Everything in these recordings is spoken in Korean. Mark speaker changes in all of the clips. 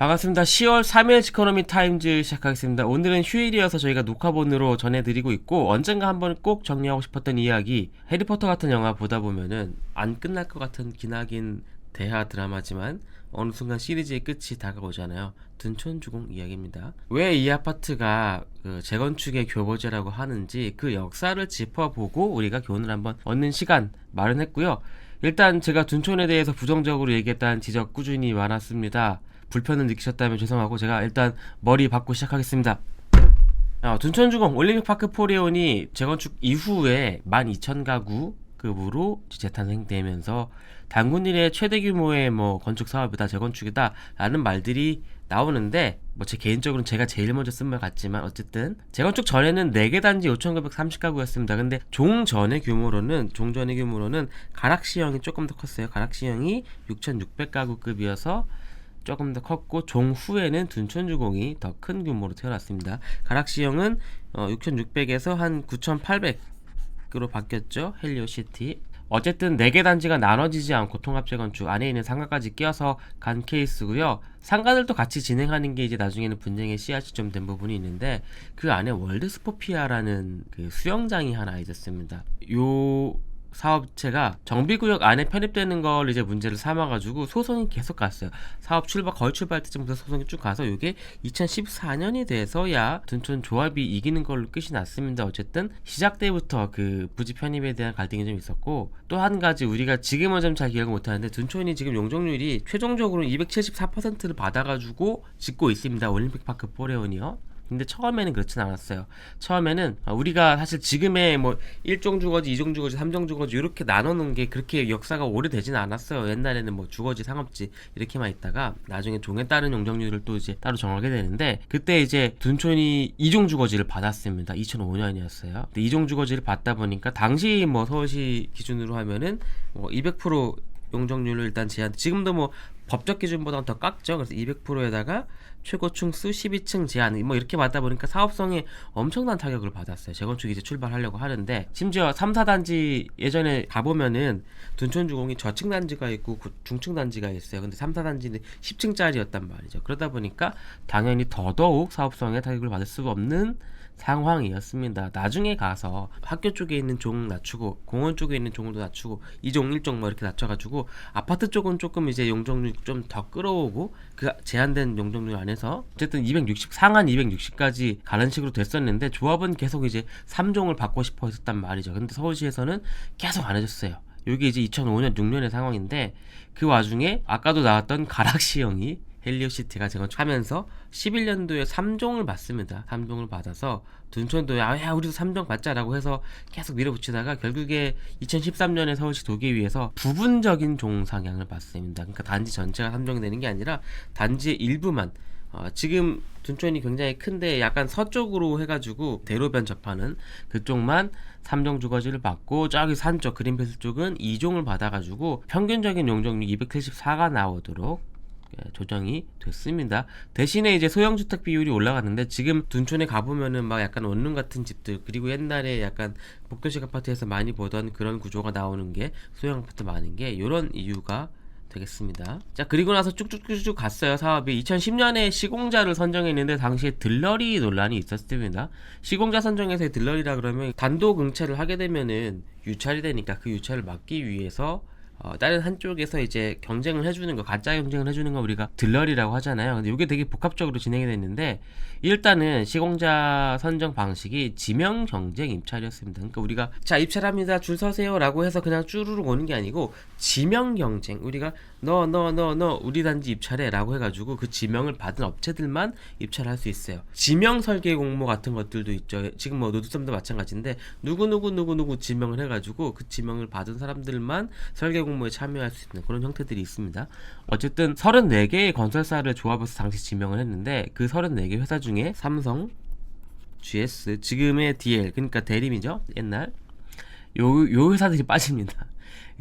Speaker 1: 반갑습니다. 10월 3일 지코노미 타임즈 시작하겠습니다. 오늘은 휴일이어서 저희가 녹화본으로 전해드리고 있고, 언젠가 한번 꼭 정리하고 싶었던 이야기, 해리포터 같은 영화 보다 보면은 안 끝날 것 같은 기나긴 대하 드라마지만 어느 순간 시리즈의 끝이 다가오잖아요. 둔촌주공 이야기입니다. 왜 이 아파트가 재건축의 교보제라고 하는지 그 역사를 짚어보고 우리가 교훈을 한번 얻는 시간 마련했고요. 일단 제가 둔촌에 대해서 부정적으로 얘기했다는 지적 꾸준히 많았습니다. 불편을 느끼셨다면 죄송하고 제가 일단 머리 받고 시작하겠습니다. 둔촌주공 올림픽파크 포레온이 재건축 이후에 12,000가구급으로 재탄생되면서 단군 이래 최대 규모의 건축 사업이다, 재건축이다 라는 말들이 나오는데, 제 개인적으로는 제가 제일 먼저 쓴 말 같지만 어쨌든 재건축 전에는 4개 단지 5,930가구였습니다. 근데 종전의 규모로는 가락시형이 조금 더 컸어요. 가락시형이 6,600가구급이어서 조금 더 컸고, 종후에는 둔촌주공이 더 큰 규모로 태어났습니다. 가락시형은 6,600에서 한 9,800으로 바뀌었죠. 헬리오시티. 어쨌든 4개 단지가 나눠지지 않고 통합재건축 안에 있는 상가까지 끼어서 간 케이스고요. 상가들도 같이 진행하는 게 이제 나중에는 분쟁의 씨앗이 좀 된 부분이 있는데, 그 안에 월드스포피아라는 그 수영장이 하나 있었습니다. 요 사업체가 정비구역 안에 편입되는 걸 이제 문제를 삼아가지고 소송이 계속 갔어요. 사업 거의 출발 때쯤부터 소송이 쭉 가서 이게 2014년이 돼서야 둔촌 조합이 이기는 걸로 끝이 났습니다. 어쨌든 시작 때부터 그 부지 편입에 대한 갈등이 좀 있었고, 또 한 가지 우리가 지금은 좀 잘 기억을 못하는데, 둔촌이 지금 용적률이 최종적으로 274%를 받아가지고 짓고 있습니다. 올림픽파크 포레온이요. 근데 처음에는 그렇진 않았어요. 처음에는 우리가 사실 지금의 1종 주거지, 2종 주거지, 3종 주거지 이렇게 나눠놓은 게 그렇게 역사가 오래되지는 않았어요. 옛날에는 주거지, 상업지 이렇게만 있다가 나중에 종에 따른 용적률을 또 이제 따로 정하게 되는데, 그때 이제 둔촌이 2종 주거지를 받았습니다. 2005년이었어요. 근데 2종 주거지를 받다 보니까 당시 서울시 기준으로 하면은 200% 용적률을 일단 지금도 법적 기준보다는 더 깎죠. 그래서 200%에다가 최고 층수 12층 제한 이렇게 받다 보니까 사업성에 엄청난 타격을 받았어요. 재건축이 이제 출발하려고 하는데, 심지어 3, 4단지 예전에 가보면은 둔촌주공이 저층 단지가 있고 중층 단지가 있어요. 근데 3, 4단지는 10층짜리였단 말이죠. 그러다 보니까 당연히 더더욱 사업성에 타격을 받을 수가 없는 상황이었습니다. 나중에 가서 학교 쪽에 있는 종 낮추고 공원 쪽에 있는 종도 낮추고 2종 1종 이렇게 낮춰가지고 아파트 쪽은 조금 이제 용적률 좀 더 끌어오고, 그 제한된 용적률 안에서 어쨌든 260 상한 260까지 가는 식으로 됐었는데, 조합은 계속 이제 3종을 받고 싶어 했었단 말이죠. 근데 서울시에서는 계속 안 해줬어요. 이게 이제 2005년 6년의 상황인데, 그 와중에 아까도 나왔던 가락시형이 헬리오시티가 재건축하면서 11년도에 3종을 받습니다. 3종을 받아서 둔촌도 야 우리도 3종 받자라고 해서 계속 밀어붙이다가 결국에 2013년에 서울시 도계위에서 부분적인 종 상향을 받습니다. 그러니까 단지 전체가 3종이 되는 게 아니라 단지의 일부만, 지금 둔촌이 굉장히 큰데 약간 서쪽으로 해가지고 대로변 접하는 그쪽만 3종 주거지를 받고, 저기 산 쪽 그린필드 쪽은 2종을 받아가지고 평균적인 용적률 274가 나오도록 조정이 됐습니다. 대신에 이제 소형주택 비율이 올라갔는데, 지금 둔촌에 가보면은 약간 원룸 같은 집들, 그리고 옛날에 약간 복도식 아파트에서 많이 보던 그런 구조가 나오는 게, 소형 아파트 많은 게 요런 이유가 되겠습니다. 자, 그리고 나서 쭉쭉쭉쭉 갔어요. 사업이 2010년에 시공자를 선정했는데 당시에 들러리 논란이 있었습니다. 시공자 선정에서의 들러리라 그러면 단독 응찰을 하게 되면은 유찰이 되니까 그 유찰을 막기 위해서 다른 한쪽에서 이제 경쟁을 해주는 거, 가짜 경쟁을 해주는 거 우리가 들러리라고 하잖아요. 근데 이게 되게 복합적으로 진행이 됐는데, 일단은 시공자 선정 방식이 지명 경쟁 입찰이었습니다. 그러니까 우리가 자 입찰합니다, 줄 서세요 라고 해서 그냥 쭈루룩 오는 게 아니고, 지명 경쟁, 우리가 너 우리 단지 입찰해 라고 해가지고 그 지명을 받은 업체들만 입찰할 수 있어요. 지명 설계 공모 같은 것들도 있죠. 지금 노드섬도 마찬가지인데, 누구 지명을 해가지고 그 지명을 받은 사람들만 설계 공모에 참여할 수 있는 그런 형태들이 있습니다. 어쨌든 34개의 건설사를 조합해서 당시 지명을 했는데, 그 34개 회사 중에 삼성, GS, 지금의 DL, 그러니까 대림이죠, 옛날 요 회사들이 빠집니다.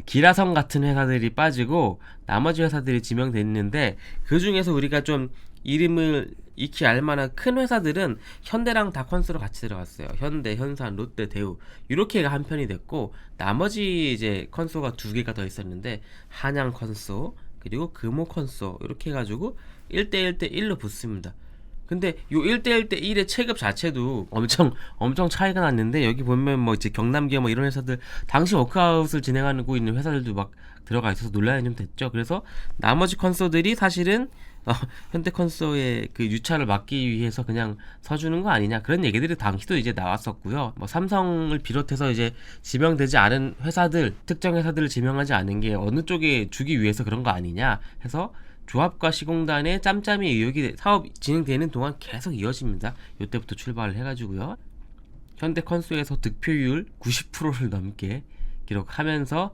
Speaker 1: 기라성 같은 회사들이 빠지고 나머지 회사들이 지명됐는데, 그 중에서 우리가 좀 이름을 익히 알만한 큰 회사들은 현대랑 다 컨소로 같이 들어갔어요. 현대, 현산, 롯데, 대우 이렇게가 한 편이 됐고, 나머지 이제 컨소가 2개가 더 있었는데, 한양 컨소, 그리고 금호컨소 이렇게 해가지고 1대1대1로 붙습니다. 근데 요 1대1대1의 체급 자체도 엄청 차이가 났는데, 여기 보면 뭐 이제 경남기업 뭐 이런 회사들, 당시 워크아웃을 진행하고 있는 회사들도 막 들어가 있어서 논란이 좀 됐죠. 그래서 나머지 컨소들이 사실은 현대컨소의 그 유차를 막기 위해서 그냥 서주는 거 아니냐, 그런 얘기들이 당시도 이제 나왔었고요. 뭐 삼성을 비롯해서 이제 지명되지 않은 회사들, 특정 회사들을 지명하지 않은 게 어느 쪽에 주기 위해서 그런 거 아니냐 해서 조합과 시공단의 짬짬이 의혹이 사업 진행되는 동안 계속 이어집니다. 이때부터 출발을 해가지고요. 현대컨소에서 득표율 90%를 넘게 기록하면서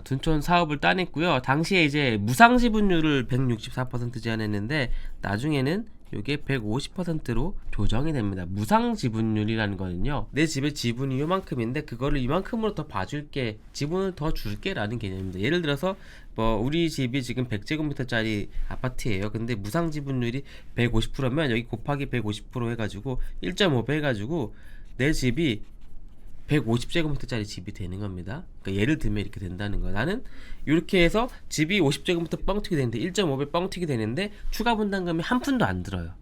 Speaker 1: 둔촌 사업을 따냈고요. 당시에 이제 무상 지분율을 164% 제한했는데 나중에는 이게 150%로 조정이 됩니다. 무상 지분율이라는 거는요, 내 집의 지분이 요만큼인데 그거를 이만큼으로 더 봐줄게, 지분을 더 줄게 라는 개념입니다. 예를 들어서 뭐 우리 집이 지금 100제곱미터짜리 아파트예요. 근데 무상 지분율이 150%면 여기 곱하기 150% 해가지고 1.5배 해가지고 내 집이 150제곱미터짜리 집이 되는 겁니다. 그러니까 예를 들면 이렇게 된다는 거야. 나는 이렇게 해서 집이 50제곱미터 뻥튀기 되는데 1.5배 뻥튀기 되는데 추가 분담금이 한 푼도 안 들어요.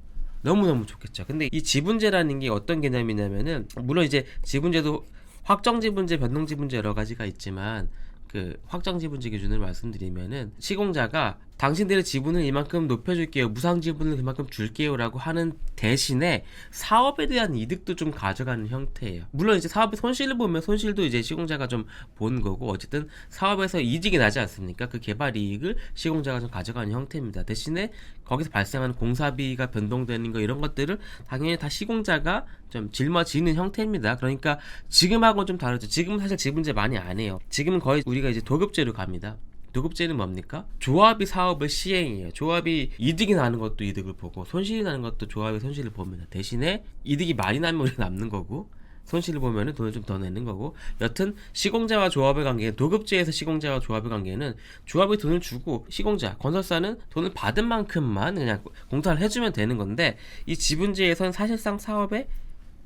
Speaker 1: 너무너무 좋겠죠. 근데 이 지분제라는 게 어떤 개념이냐면은, 물론 이제 지분제도 확정지분제, 변동지분제 여러 가지가 있지만, 그 확정지분제 기준을 말씀드리면은 시공자가 당신들의 지분을 이만큼 높여줄게요, 무상지분을 그만큼 줄게요 라고 하는 대신에 사업에 대한 이득도 좀 가져가는 형태예요. 물론 이제 사업의 손실을 보면 손실도 이제 시공자가 좀 본 거고, 어쨌든 사업에서 이득이 나지 않습니까? 그 개발 이익을 시공자가 좀 가져가는 형태입니다. 대신에 거기서 발생하는 공사비가 변동되는 거, 이런 것들을 당연히 다 시공자가 좀 짊어지는 형태입니다. 그러니까 지금하고는 좀 다르죠. 지금은 사실 지분제 많이 안 해요. 지금은 거의 우리가 이제 도급제로 갑니다. 도급제는 뭡니까? 조합이 사업을 시행해요. 조합이 이득이 나는 것도 이득을 보고 손실이 나는 것도 조합의 손실을 봅니다. 대신에 이득이 많이 나면 우리가 남는 거고, 손실을 보면은 돈을 좀 더 내는 거고, 여튼 시공자와 조합의 관계는, 도급제에서 시공자와 조합의 관계는 조합이 돈을 주고 시공자, 건설사는 돈을 받은 만큼만 그냥 공사를 해주면 되는 건데, 이 지분제에서는 사실상 사업에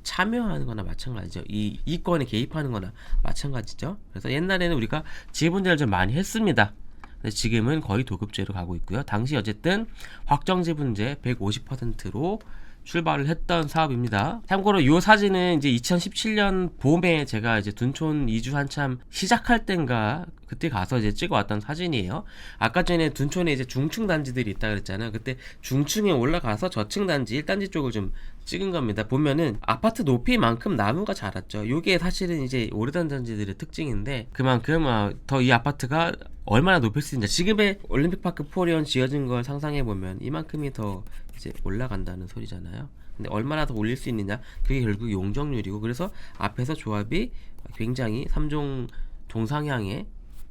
Speaker 1: 참여하는 거나 마찬가지죠. 이 이권에 개입하는 거나 마찬가지죠. 그래서 옛날에는 우리가 지분제를 좀 많이 했습니다. 근데 지금은 거의 도급제로 가고 있고요. 당시 어쨌든 확정지분제 150%로 출발을 했던 사업입니다. 참고로 이 사진은 이제 2017년 봄에 제가 이제 둔촌 이주 한참 시작할 땐가 그때 가서 이제 찍어왔던 사진이에요. 아까 전에 둔촌에 이제 중층 단지들이 있다 그랬잖아요. 그때 중층에 올라가서 저층 단지 1단지 쪽을 좀 찍은 겁니다. 보면은 아파트 높이만큼 나무가 자랐죠. 이게 사실은 이제 오래된 단지들의 특징인데, 그만큼 더 이 아파트가 얼마나 높일 수 있냐, 지금의 올림픽파크 포리온 지어진 걸 상상해 보면 이만큼이 더 이제 올라간다는 소리잖아요. 근데 얼마나 더 올릴 수 있느냐, 그게 결국 용적률이고, 그래서 앞에서 조합이 굉장히 3종 동상향의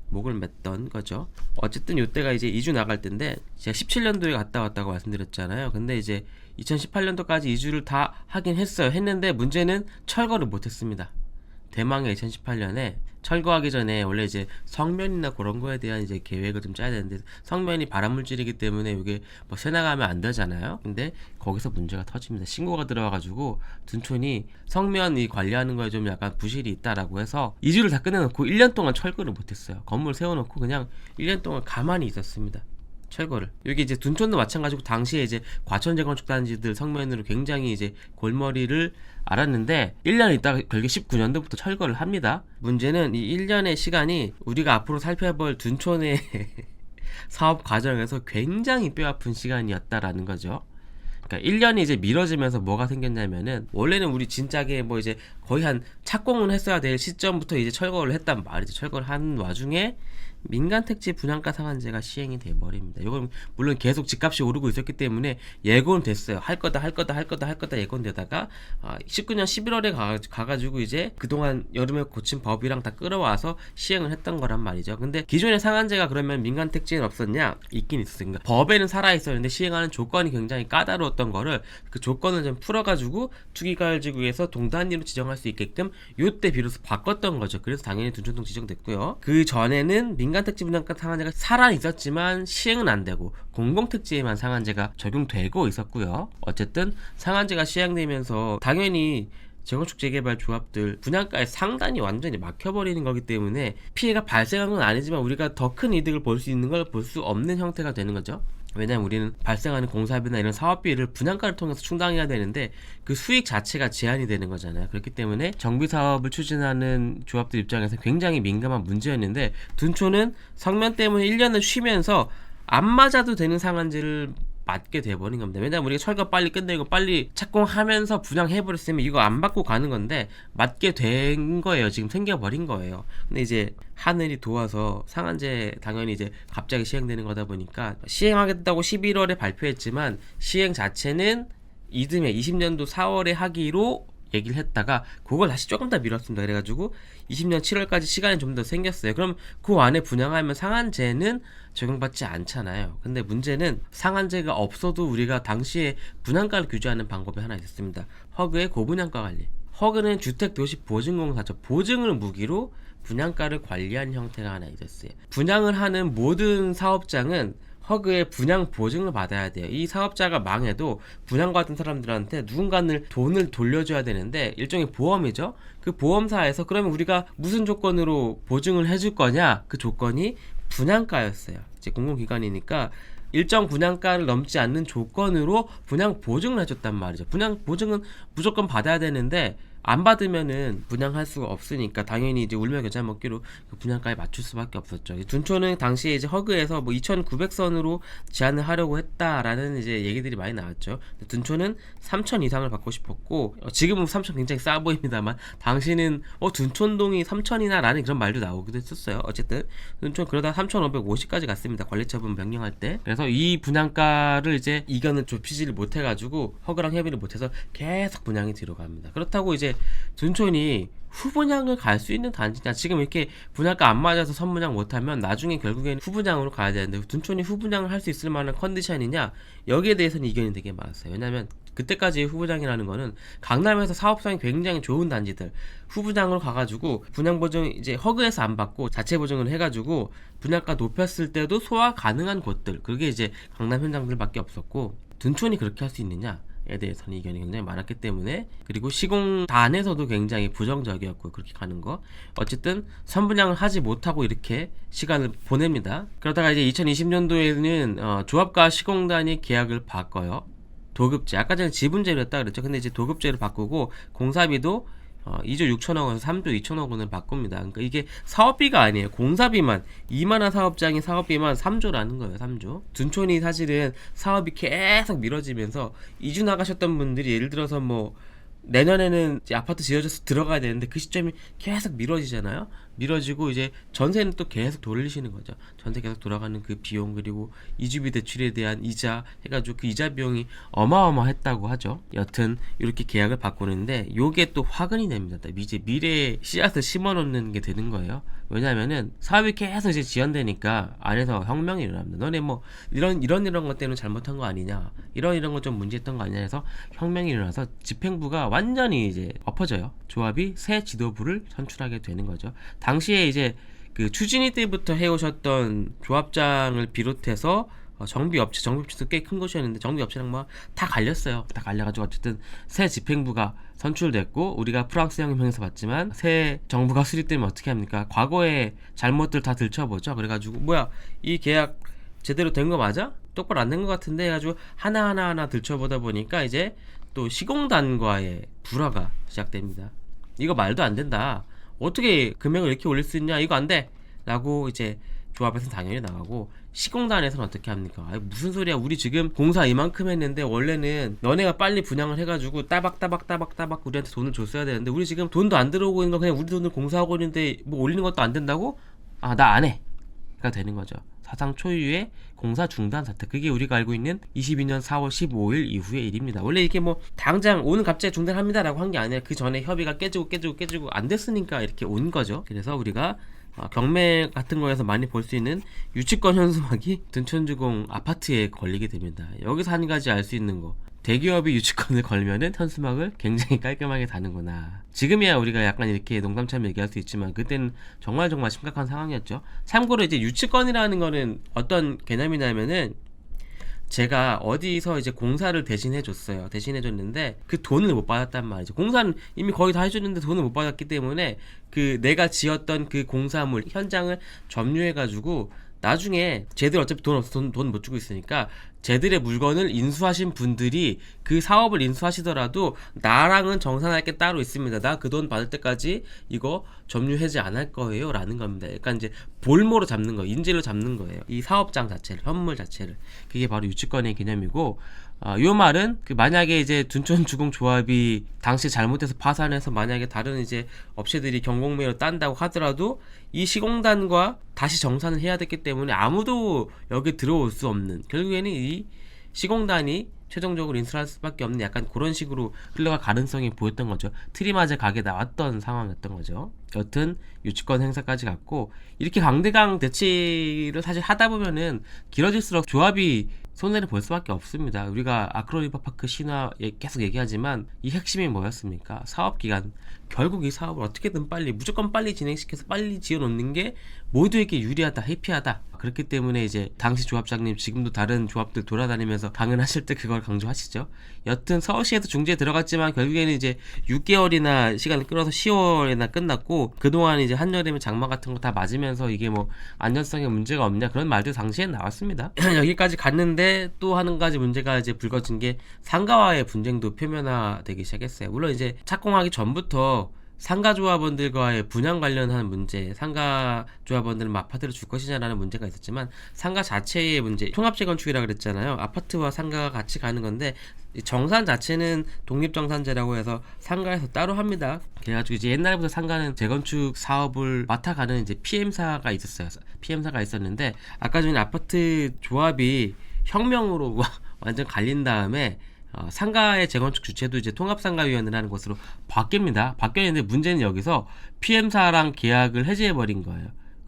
Speaker 1: 목을 맸던 거죠. 어쨌든 이때가 이제 이주 나갈 때인데, 제가 17년도에 갔다 왔다고 말씀드렸잖아요. 근데 이제 2018년도까지 이주를 다 하긴 했어요. 했는데 문제는 철거를 못했습니다. 대망의 2018년에 철거하기 전에 원래 이제 성면이나 그런 거에 대한 이제 계획을 좀 짜야 되는데, 성면이 발암물질이기 때문에 이게 뭐 새나가면 안 되잖아요. 근데 거기서 문제가 터집니다. 신고가 들어와가지고 둔촌이 성면이 관리하는 거에 좀 약간 부실이 있다라고 해서 이주를 다 끝내놓고 1년 동안 철거를 못했어요. 건물 세워놓고 그냥 1년 동안 가만히 있었습니다. 철거를. 여기 이제 둔촌도 마찬가지고, 당시에 이제 과천 재건축 단지들 성면으로 굉장히 이제 골머리를 앓았는데 1년 있다가 결국 19년도부터 철거를 합니다. 문제는 이 1년의 시간이 우리가 앞으로 살펴볼 둔촌의 사업 과정에서 굉장히 뼈아픈 시간이었다라는 거죠. 그러니까 1년이 이제 미뤄지면서 뭐가 생겼냐면은, 원래는 우리 진작에 뭐 이제 거의 한 착공을 했어야 될 시점부터 이제 철거를 했단 말이죠. 철거를 하는 와중에 민간 택지 분양가 상한제가 시행이 돼 버립니다. 이건 물론 계속 집값이 오르고 있었기 때문에 예고는 됐어요. 할 거다 예고는 되다가 19년 11월에 가가지고 이제 그동안 여름에 고친 법이랑 다 끌어와서 시행을 했던 거란 말이죠. 근데 기존의 상한제가 그러면 민간 택지는 없었냐? 있긴 있었으니까 법에는 살아 있었는데 시행하는 조건이 굉장히 까다로웠던 거를, 그 조건을 좀 풀어가지고 투기가열지구에서 동단위로 지정할 수 있게끔 요때 비로소 바꿨던 거죠. 그래서 당연히 둔촌동 지정됐고요. 그 전에는 민간 택지 분양가 상한제가 살아 있었지만 시행은 안 되고 공공택지에만 상한제가 적용되고 있었고요. 어쨌든 상한제가 시행되면서 당연히 재건축 재개발 조합들 분양가의 상단이 완전히 막혀버리는 거기 때문에 피해가 발생한 건 아니지만 우리가 더 큰 이득을 볼 수 있는 걸 볼 수 없는 형태가 되는 거죠. 왜냐면 우리는 발생하는 공사비나 이런 사업비를 분양가를 통해서 충당해야 되는데 그 수익 자체가 제한이 되는 거잖아요. 그렇기 때문에 정비사업을 추진하는 조합들 입장에서 굉장히 민감한 문제였는데 둔촌은 성면 때문에 1년을 쉬면서 안 맞아도 되는 상한제를 맞게 돼버린 겁니다. 왜냐면 우리가 철거 빨리 끝내고 빨리 착공하면서 분양해버렸으면 이거 안 받고 가는 건데 맞게 된 거예요. 지금 생겨버린 거예요. 근데 이제 하늘이 도와서 상한제 당연히 이제 갑자기 시행되는 거다 보니까 시행하겠다고 11월에 발표했지만 시행 자체는 이듬해 20년도 4월에 하기로 얘기를 했다가 그걸 다시 조금 더 미뤘습니다. 그래가지고 20년 7월까지 시간이 좀 더 생겼어요. 그럼 그 안에 분양하면 상한제는 적용받지 않잖아요. 근데 문제는 상한제가 없어도 우리가 당시에 분양가를 규제하는 방법이 하나 있었습니다. 허그의 고분양가 관리. 허그는 주택도시보증공사죠. 보증을 무기로 분양가를 관리하는 형태가 하나 있었어요. 분양을 하는 모든 사업장은 허그의 분양 보증을 받아야 돼요. 이 사업자가 망해도 분양받은 사람들한테 누군가는 돈을 돌려줘야 되는데 일종의 보험이죠. 그 보험사에서 그러면 우리가 무슨 조건으로 보증을 해줄 거냐? 그 조건이 분양가였어요. 이제 공공기관이니까 일정 분양가를 넘지 않는 조건으로 분양 보증을 해줬단 말이죠. 분양 보증은 무조건 받아야 되는데 안 받으면은 분양할 수가 없으니까 당연히 이제 울며 겨자 먹기로 그 분양가에 맞출 수밖에 없었죠. 둔촌은 당시에 이제 허그에서 뭐 2,900선으로 제한을 하려고 했다라는 이제 얘기들이 많이 나왔죠. 둔촌은 3,000 이상을 받고 싶었고 지금은 3,000 굉장히 싸 보입니다만 당시는 둔촌동이 3,000이나 라는 그런 말도 나오기도 했었어요. 어쨌든 둔촌 그러다 3,550까지 갔습니다. 관리처분 명령할 때. 그래서 이 분양가를 이제 이견을 좁히지를 못해가지고 허그랑 협의를 못해서 계속 분양이 뒤로 갑니다. 그렇다고 이제 둔촌이 후분양을 갈 수 있는 단지냐? 지금 이렇게 분양가 안 맞아서 선분양 못하면 나중에 결국에는 후분양으로 가야 되는데 둔촌이 후분양을 할 수 있을 만한 컨디션이냐? 여기에 대해서는 이견이 되게 많았어요. 왜냐하면 그때까지 후분양이라는 거는 강남에서 사업성이 굉장히 좋은 단지들 후분양으로 가가지고 분양 보증 이제 허그에서 안 받고 자체 보증을 해가지고 분양가 높였을 때도 소화 가능한 곳들 그게 이제 강남 현장들밖에 없었고 둔촌이 그렇게 할 수 있느냐? 에 대해서는 이견이 굉장히 많았기 때문에 그리고 시공단에서도 굉장히 부정적이었고 그렇게 가는 거 어쨌든 선분양을 하지 못하고 이렇게 시간을 보냅니다. 그러다가 이제 2020년도에는 조합과 시공단이 계약을 바꿔요. 도급제 아까 전에 지분제로였다 그랬죠. 근데 이제 도급제로 바꾸고 공사비도 2조 6천억 원에서 3조 2천억 원을 바꿉니다. 그러니까 이게 사업비가 아니에요. 공사비만 이만한 사업장이 사업비만 3조라는 거예요. 3조. 둔촌이 사실은 사업이 계속 미뤄지면서 이주 나가셨던 분들이 예를 들어서 뭐 내년에는 이제 아파트 지어져서 들어가야 되는데 그 시점이 계속 미뤄지잖아요. 미뤄지고 이제 전세는 또 계속 돌리시는 거죠. 전세 계속 돌아가는 그 비용 그리고 이주비 대출에 대한 이자 해가지고 그 이자 비용이 어마어마했다고 하죠. 여튼 이렇게 계약을 바꾸는데 요게 또 화근이 됩니다. 이제 미래에 씨앗을 심어놓는 게 되는 거예요. 왜냐면은 사업이 계속 이제 지연되니까 안에서 혁명이 일어납니다. 너네 뭐 이런 것 때문에 잘못한 거 아니냐, 이런 거 좀 문제했던 거 아니냐 해서 혁명이 일어나서 집행부가 완전히 이제 엎어져요. 조합이 새 지도부를 선출하게 되는 거죠. 당시에 이제 그 추진위 때부터 해오셨던 조합장을 비롯해서 정비업체도 꽤 큰 곳이었는데 정비업체랑 뭐 다 갈렸어요. 다 갈려가지고 어쨌든 새 집행부가 선출됐고 우리가 프랑스 혁명에서 봤지만 새 정부가 수립되면 어떻게 합니까? 과거의 잘못들 다 들춰보죠. 그래가지고 뭐야 이 계약 제대로 된 거 맞아? 똑바로 안 된 거 같은데 해가지고 하나하나 들춰보다 보니까 이제 또 시공단과의 불화가 시작됩니다. 이거 말도 안 된다. 어떻게 금액을 이렇게 올릴 수 있냐? 이거 안 돼! 라고 이제 조합에서는 당연히 나가고 시공단에서는 어떻게 합니까? 아니, 무슨 소리야? 우리 지금 공사 이만큼 했는데 원래는 너네가 빨리 분양을 해가지고 따박 우리한테 돈을 줬어야 되는데 우리 지금 돈도 안 들어오고 있는 거 그냥 우리 돈을 공사하고 있는데 뭐 올리는 것도 안 된다고? 아, 나 안 해! 가 되는 거죠. 사상 초유의 공사 중단 사태. 그게 우리가 알고 있는 22년 4월 15일 이후의 일입니다. 원래 이게 뭐 당장 오늘 갑자기 중단합니다 라고 한 게 아니라 그 전에 협의가 깨지고 안 됐으니까 이렇게 온 거죠. 그래서 우리가 경매 같은 거에서 많이 볼 수 있는 유치권 현수막이 둔촌주공 아파트에 걸리게 됩니다. 여기서 한 가지 알 수 있는 거, 대기업이 유치권을 걸면은 현수막을 굉장히 깔끔하게 다는구나. 지금이야 우리가 약간 이렇게 농담처럼 얘기할 수 있지만 그때는 정말 심각한 상황이었죠. 참고로 이제 유치권이라는 거는 어떤 개념이냐면은 제가 어디서 이제 공사를 대신해 줬어요. 대신해 줬는데 그 돈을 못 받았단 말이죠. 공사는 이미 거의 다 해줬는데 돈을 못 받았기 때문에 그 내가 지었던 그 공사물 현장을 점유해 가지고 나중에 쟤들 어차피 돈 없어 돈 못 주고 있으니까 쟤들의 물건을 인수하신 분들이 그 사업을 인수하시더라도 나랑은 정산할 게 따로 있습니다. 나 그 돈 받을 때까지 이거 점유 해지 안 할 거예요 라는 겁니다. 약간 이제 볼모로 잡는 거, 인질로 잡는 거예요. 이 사업장 자체를, 현물 자체를. 그게 바로 유치권의 개념이고, 요 말은 그 만약에 이제 둔촌주공조합이 당시 잘못해서 파산해서 만약에 다른 이제 업체들이 경공매로 딴다고 하더라도 이 시공단과 다시 정산을 해야 됐기 때문에 아무도 여기 들어올 수 없는, 결국에는 이 시공단이 최종적으로 인수할 수밖에 없는 약간 그런 식으로 흘러갈 가능성이 보였던 거죠. 트리마제 가게 나왔던 상황이었던 거죠. 여튼 유치권 행사까지 갔고, 이렇게 강대강 대치를 사실 하다 보면은 길어질수록 조합이 손해를 볼 수밖에 없습니다. 우리가 아크로리버파크 신화 계속 얘기하지만 이 핵심이 뭐였습니까? 사업기간. 결국 이 사업을 어떻게든 빨리, 무조건 빨리 진행시켜서 빨리 지어놓는 게 모두에게 유리하다, 해피하다. 그렇기 때문에 이제 당시 조합장님, 지금도 다른 조합들 돌아다니면서 강연하실 때 그걸 강조하시죠. 여튼 서울시에서 중재에 들어갔지만 결국에는 이제 6개월이나 시간을 끌어서 10월에나 끝났고, 그동안 이제 한여름에 장마 같은 거 다 맞으면서 이게 뭐 안전성에 문제가 없냐 그런 말도 당시엔 나왔습니다. 여기까지 갔는데 또 한 가지 문제가 이제 불거진 게 상가와의 분쟁도 표면화되기 시작했어요. 물론 이제 착공하기 전부터 상가조합원들과의 분양 관련한 문제, 상가조합원들은 아파트를 줄 것이냐라는 문제가 있었지만, 상가 자체의 문제, 통합재건축이라 그랬잖아요. 아파트와 상가가 같이 가는 건데 정산 자체는 독립정산제라고 해서 상가에서 따로 합니다. 그래가지고 이제 옛날부터 상가는 재건축 사업을 맡아가는 이제 PM사가 있었어요. PM사가 있었는데 아까 전에 아파트 조합이 혁명으로 완전 갈린 다음에 상가의 재건축 주체도 이제 통합상가위원회라는 것으로 바뀌었는데 문제는 여기서 PM사랑 계약을 해지해버린 거예요.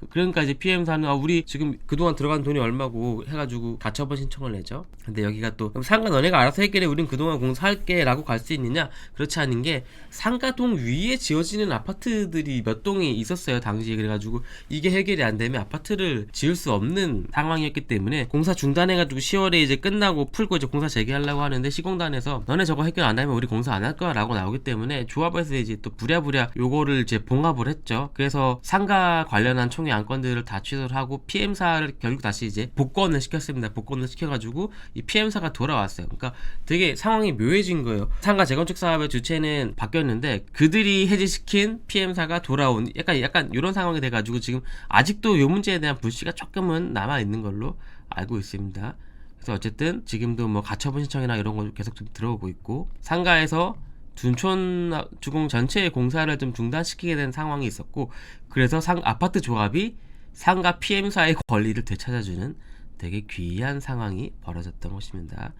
Speaker 1: 그러니까 이제 PM사는 우리 지금 그동안 들어간 돈이 얼마고 해가지고 가처분 신청을 내죠. 근데 여기가 또 그럼 상가 너네가 알아서 했길래 우린 그동안 공사할게 라고 갈 수 있느냐? 그렇지 않은 게, 상가동 위에 지어지는 아파트들이 몇 동이 있었어요 당시에. 그래가지고 이게 해결이 안 되면 아파트를 지을 수 없는 상황이었기 때문에 공사 중단해가지고 10월에 이제 끝나고 풀고 이제 공사 재개하려고 하는데, 시공단에서 너네 저거 해결 안 하면 우리 공사 안 할 거야 라고 나오기 때문에 조합에서 이제 또 부랴부랴 요거를 이제 봉합을 했죠. 그래서 상가 관련한 총회 안건들을 다 취소를 하고 PM사를 결국 다시 이제 복권을 시켰습니다. 복권을 시켜가지고 이 PM사가 돌아왔어요. 그러니까 되게 상황이 묘해진 거예요. 상가 재건축 사업의 주체는 바뀌었는데 그들이 해지시킨 PM사가 돌아온, 약간 이런 상황이 돼가지고 지금 아직도 요 문제에 대한 불씨가 조금은 남아 있는 걸로 알고 있습니다. 그래서 어쨌든 지금도 뭐 가처분 신청이나 이런 거 계속 좀 들어오고 있고, 상가에서 둔촌주공 전체의 공사를 좀 중단시키게 된 상황이 있었고, 그래서 아파트 조합이 상가 PM사의 권리를 되찾아주는 되게 귀한 상황이 벌어졌던 것입니다.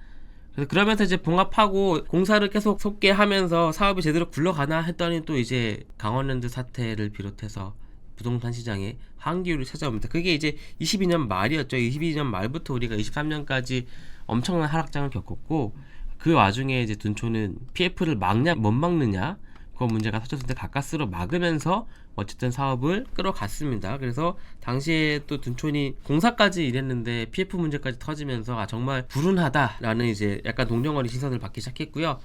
Speaker 1: 그래서 그러면서 이제 봉합하고 공사를 계속 속개하면서 사업이 제대로 굴러가나 했더니 또 이제 강원랜드 사태를 비롯해서 부동산 시장에 환기율이 찾아옵니다. 그게 이제 22년 말이었죠. 22년 말부터 우리가 23년까지 엄청난 하락장을 겪었고, 그 와중에 이제 둔촌은 PF를 막냐 못 막느냐 그 문제가 터졌을 때 가까스로 막으면서 어쨌든 사업을 끌어갔습니다. 그래서 당시에 또 둔촌이 공사까지 일했는데 PF 문제까지 터지면서 정말 불운하다라는 이제 약간 동정어리 시선을 받기 시작했고요.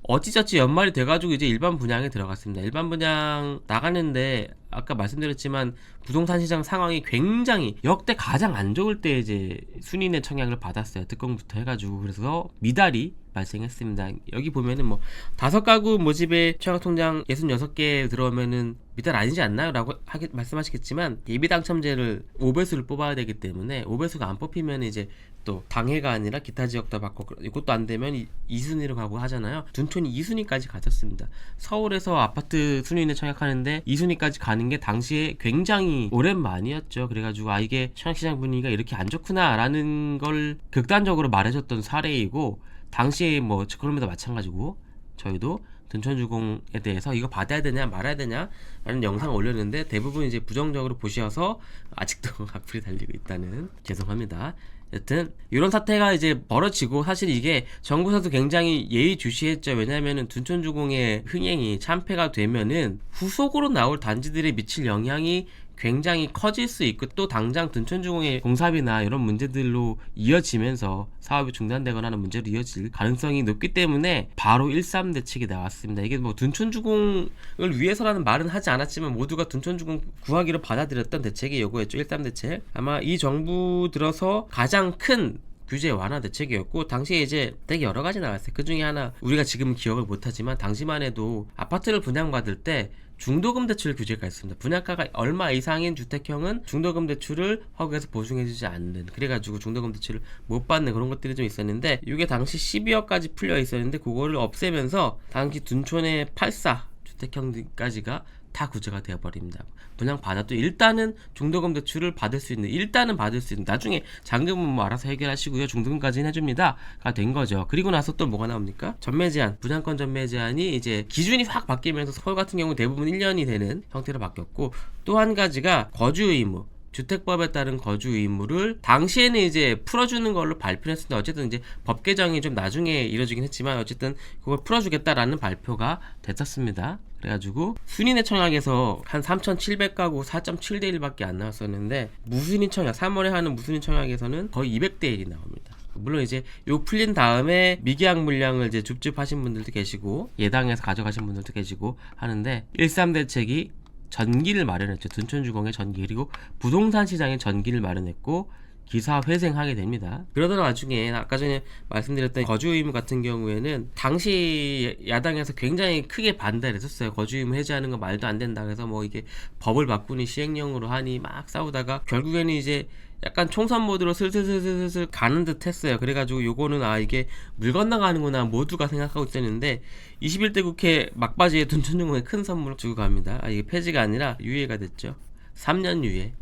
Speaker 1: 어찌저찌 연말이 돼가지고 이제 일반 분양에 들어갔습니다. 일반 분양 나가는데 아까 말씀드렸지만 부동산 시장 상황이 굉장히 역대 가장 안 좋을 때 이제 순인의 청약을 받았어요. 특공부터 해가지고. 그래서 미달이 발생했습니다. 여기 보면은 뭐 5가구 모집에 청약통장 66개 들어오면은 미달 아니지 않나요? 라고 말씀하시겠지만, 예비 당첨제를 5배수를 뽑아야 되기 때문에 5배수가 안 뽑히면 이제 또 당해가 아니라 기타 지역도 받고, 이것도 안 되면 2순위로 가고 하잖아요. 둔촌이 2순위까지 가졌습니다. 서울에서 아파트 순위에 청약하는데 2순위까지 가는 게 당시에 굉장히 오랜만이었죠. 그래가지고 이게 청약시장 분위기가 이렇게 안 좋구나 라는 걸 극단적으로 말해줬던 사례이고, 당시에 뭐 그럼에도 마찬가지고 저희도 둔촌주공에 대해서 이거 받아야 되냐 말아야 되냐 라는 영상을 올렸는데 대부분 이제 부정적으로 보셔서 아직도 악플이 달리고 있다는, 죄송합니다. 여튼 이런 사태가 이제 벌어지고, 사실 이게 정부에서도 굉장히 예의주시했죠. 왜냐하면은 둔촌주공의 흥행이 참패가 되면은 후속으로 나올 단지들에 미칠 영향이 굉장히 커질 수 있고 또 당장 둔촌주공의 공사비나 이런 문제들로 이어지면서 사업이 중단되거나 하는 문제로 이어질 가능성이 높기 때문에 바로 13 대책이 나왔습니다. 이게 뭐 둔촌주공을 위해서라는 말은 하지 않았지만 모두가 둔촌주공 구하기로 받아들였던 대책이 요거였죠. 13 대책. 아마 이 정부 들어서 가장 큰 규제 완화 대책이었고 당시에 이제 되게 여러 가지 나왔어요. 그 중에 하나 우리가 지금은 기억을 못하지만 당시만 해도 아파트를 분양받을 때 중도금 대출 규제가 있습니다. 분양가가 얼마 이상인 주택형은 중도금 대출을 허가해서 보증해주지 않는, 그래가지고 중도금 대출을 못 받는 그런 것들이 좀 있었는데 이게 당시 12억까지 풀려 있었는데 그거를 없애면서 당시 둔촌의 84 주택형까지가 다 구제가 되어버립니다. 분양 받아도 일단은 중도금 대출을 받을 수 있는, 일단은 받을 수 있는, 나중에 잔금은 뭐 알아서 해결하시고요, 중도금까지는 해줍니다가 된 거죠. 그리고 나서 또 뭐가 나옵니까? 전매 제한, 분양권 전매 제한이 이제 기준이 확 바뀌면서 서울 같은 경우 대부분 1년이 되는 형태로 바뀌었고, 또 한 가지가 거주 의무, 주택법에 따른 거주 의무를 당시에는 이제 풀어주는 걸로 발표를 했습니다. 어쨌든 이제 법 개정이 좀 나중에 이뤄지긴 했지만 어쨌든 그걸 풀어주겠다라는 발표가 됐었습니다. 그래가지고 순인의 청약에서 한 3,700가구 4.7대 1밖에 안 나왔었는데 무순인 청약, 3월에 하는 무순인 청약에서는 거의 200대 1이 나옵니다. 물론 이제 요 풀린 다음에 미계약 물량을 이제 줍줍하신 분들도 계시고 예당에서 가져가신 분들도 계시고 하는데 13 대책이 전기를 마련했죠. 둔촌주공의 전기, 그리고 부동산 시장의 전기를 마련했고 기사 회생하게 됩니다. 그러던 와중에 아까 전에 말씀드렸던 거주 의무 같은 경우에는 당시 야당에서 굉장히 크게 반대를 했었어요. 거주 의무 해제하는 거 말도 안 된다. 그래서 뭐 이게 법을 바꾸니 시행령으로 하니 막 싸우다가 결국에는 이제 약간 총선 모드로 슬슬슬슬 가는 듯 했어요. 그래가지고 요거는 이게 물 건너가는구나 모두가 생각하고 있었는데 21대 국회 막바지에 둔촌주공에 큰 선물을 주고 갑니다. 이게 폐지가 아니라 유예가 됐죠. 3년 유예.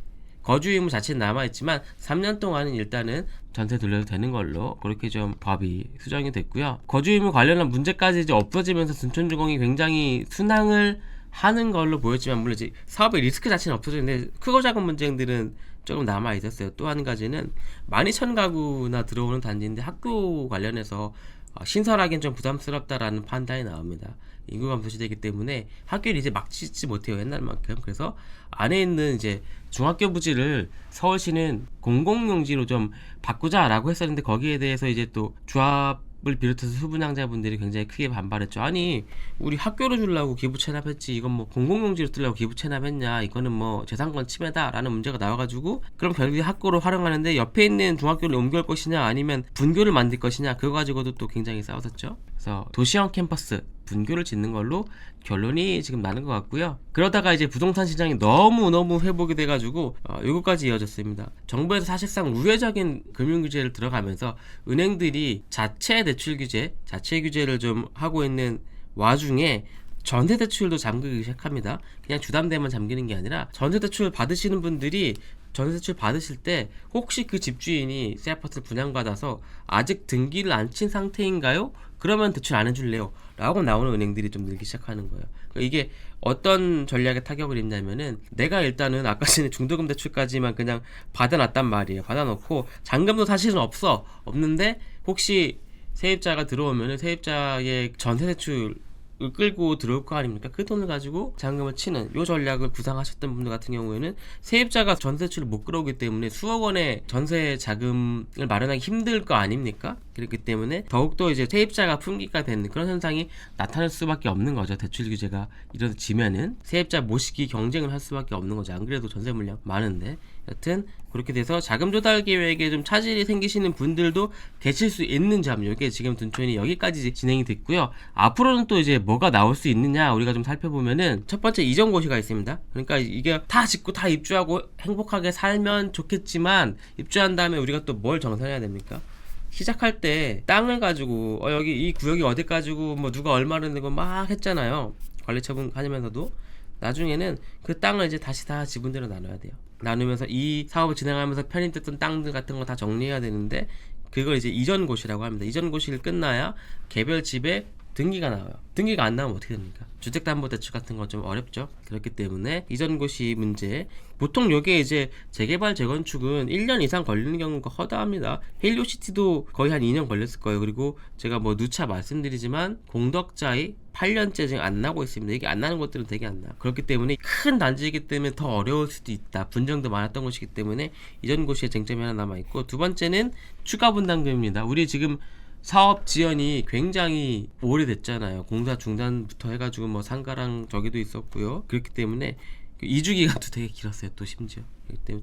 Speaker 1: 거주 의무 자체는 남아있지만 3년 동안은 일단은 전세 돌려도 되는 걸로 그렇게 좀 법이 수정이 됐고요. 거주 의무 관련한 문제까지 이제 없어지면서 둔촌주공이 굉장히 순항을 하는 걸로 보였지만 물론 이제 사업의 리스크 자체는 없어졌는데 크고 작은 문제들은 조금 남아 있었어요. 또 한 가지는 12,000가구나 들어오는 단지인데 학교 관련해서 신설하기엔 좀 부담스럽다라는 판단이 나옵니다. 인구 감소 시대이기 때문에 학교를 이제 막 짓지 못해요, 옛날만큼. 그래서 안에 있는 이제 중학교 부지를 서울시는 공공용지로 좀 바꾸자라고 했었는데 거기에 대해서 이제 또 조합을 비롯해서 수분양자분들이 굉장히 크게 반발했죠. 아니 우리 학교로 주려고 기부 체납했지 이건 뭐 공공용지로 쓰려고 기부 체납했냐, 이거는 뭐 재산권 침해다라는 문제가 나와가지고 그럼 결국에 학교로 활용하는데 옆에 있는 중학교를 옮길 것이냐 아니면 분교를 만들 것이냐 그거 가지고도 또 굉장히 싸웠었죠. 그래서 도시형 캠퍼스 분교를 짓는 걸로 결론이 지금 나는 것 같고요. 그러다가 이제 부동산 시장이 너무 회복이 돼가지고 요거까지 이어졌습니다. 정부에서 사실상 우회적인 금융 규제를 들어가면서 은행들이 자체 대출 규제, 자체 규제를 좀 하고 있는 와중에 전세 대출도 잠그기 시작합니다. 그냥 주담대만 잠기는 게 아니라 전세 대출 받으시는 분들이 전세 대출 받으실 때 혹시 그 집주인이 새 아파트를 분양받아서 아직 등기를 안 친 상태인가요? 그러면 대출 안 해줄래요? 라고 나오는 은행들이 좀 늘기 시작하는 거예요. 그러니까 이게 어떤 전략에 타격을 입냐면은 내가 일단은 아까 전에 중도금 대출까지만 그냥 받아놨단 말이에요. 받아놓고 잔금도 사실은 없는데 혹시 세입자가 들어오면은 세입자의 전세 대출 끌고 들어올 거 아닙니까? 그 돈을 가지고 잔금을 치는 요 전략을 구상하셨던 분들 같은 경우에는 세입자가 전세 대출을 못 끌어오기 때문에 수억 원의 전세 자금을 마련하기 힘들 거 아닙니까? 그렇기 때문에 더욱더 이제 세입자가 품귀가 되는 그런 현상이 나타날 수밖에 없는 거죠. 대출 규제가 이루어지면은 세입자 모시기 경쟁을 할 수밖에 없는 거죠. 안 그래도 전세 물량 많은데 여튼 그렇게 돼서 자금 조달 계획에 좀 차질이 생기시는 분들도 계실 수 있는 점, 이게 지금 둔촌이 여기까지 진행이 됐고요. 앞으로는 또 이제 뭐가 나올 수 있느냐 우리가 좀 살펴보면은 첫 번째 이전고시가 있습니다. 그러니까 이게 다 짓고 다 입주하고 행복하게 살면 좋겠지만 입주한 다음에 우리가 또 뭘 정산해야 됩니까? 시작할 때 땅을 가지고 여기 이 구역이 어디까지고 뭐 누가 얼마를 내고 막 했잖아요. 관리처분 하면서도 나중에는 그 땅을 이제 다시 다 지분대로 나눠야 돼요. 나누면서 이 사업을 진행하면서 편입됐던 땅들 같은 거 다 정리해야 되는데 그걸 이제 이전고시라고 합니다. 이전고시를 끝나야 개별 집에 등기가 나와요. 등기가 안 나오면 어떻게 됩니까? 주택담보대출 같은 건 좀 어렵죠. 그렇기 때문에 이전고시 문제, 보통 요게 이제 재개발 재건축은 1년 이상 걸리는 경우가 허다합니다. 헬리오시티도 거의 한 2년 걸렸을 거예요. 그리고 제가 뭐 누차 말씀드리지만 공덕자의 8년째 지금 안 나고 있습니다. 이게 안 나는 것들은 되게 안 나요. 그렇기 때문에 큰 단지이기 때문에 더 어려울 수도 있다. 분쟁도 많았던 것이기 때문에 이전고시에 쟁점이 하나 남아있고, 두 번째는 추가 분담금입니다. 우리 지금 사업 지연이 굉장히 오래됐잖아요. 공사 중단부터 해가지고 뭐 상가랑 저기도 있었고요. 그렇기 때문에 2주 기간도 되게 길었어요. 또 심지어. 그렇기 때문에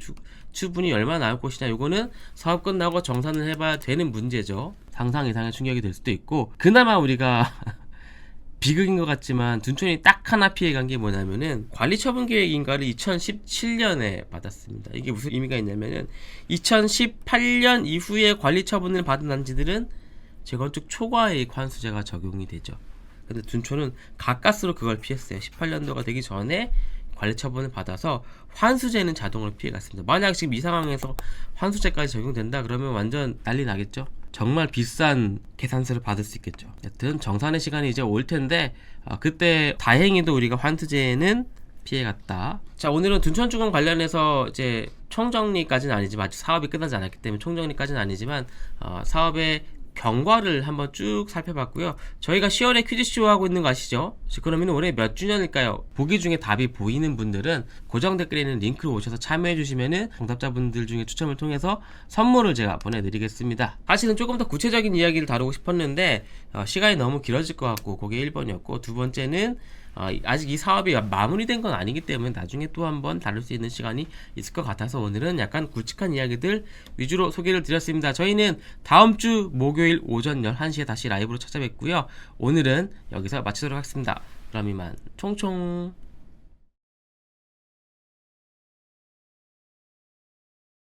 Speaker 1: 추분이 얼마나 나올 것이냐, 요거는 사업 끝나고 정산을 해봐야 되는 문제죠. 상상 이상의 충격이 될 수도 있고, 그나마 우리가 비극인 것 같지만 둔촌이 딱 하나 피해간 게 뭐냐면은 관리처분계획인가를 2017년에 받았습니다. 이게 무슨 의미가 있냐면은 2018년 이후에 관리처분을 받은 단지들은 재건축 초과이익 환수제가 적용이 되죠. 근데 둔촌은 가까스로 그걸 피했어요. 18년도가 되기 전에 관리처분을 받아서 환수제는 자동으로 피해갔습니다. 만약 지금 이 상황에서 환수제까지 적용된다 그러면 완전 난리 나겠죠. 정말 비싼 계산서를 받을 수 있겠죠. 여튼 정산의 시간이 이제 올 텐데, 그때 다행히도 우리가 환수제는 피해갔다. 자, 오늘은 둔촌주공 관련해서 이제 총정리까지는 아니지만, 아직 사업이 끝나지 않았기 때문에 총정리까지는 아니지만 사업의 경과를 한번 쭉 살펴봤고요. 저희가 10월에 퀴즈쇼 하고 있는 거 아시죠? 그러면 올해 몇 주년일까요? 보기 중에 답이 보이는 분들은 고정 댓글에 있는 링크로 오셔서 참여해 주시면은 정답자분들 중에 추첨을 통해서 선물을 제가 보내드리겠습니다. 사실은 조금 더 구체적인 이야기를 다루고 싶었는데 시간이 너무 길어질 것 같고, 그게 1번이었고, 두 번째는 아직 이 사업이 마무리된 건 아니기 때문에 나중에 또 한번 다룰 수 있는 시간이 있을 것 같아서 오늘은 약간 굵직한 이야기들 위주로 소개를 드렸습니다. 저희는 다음 주 목요일 오전 11시에 다시 라이브로 찾아뵙고요. 오늘은 여기서 마치도록 하겠습니다. 그럼 이만 총총.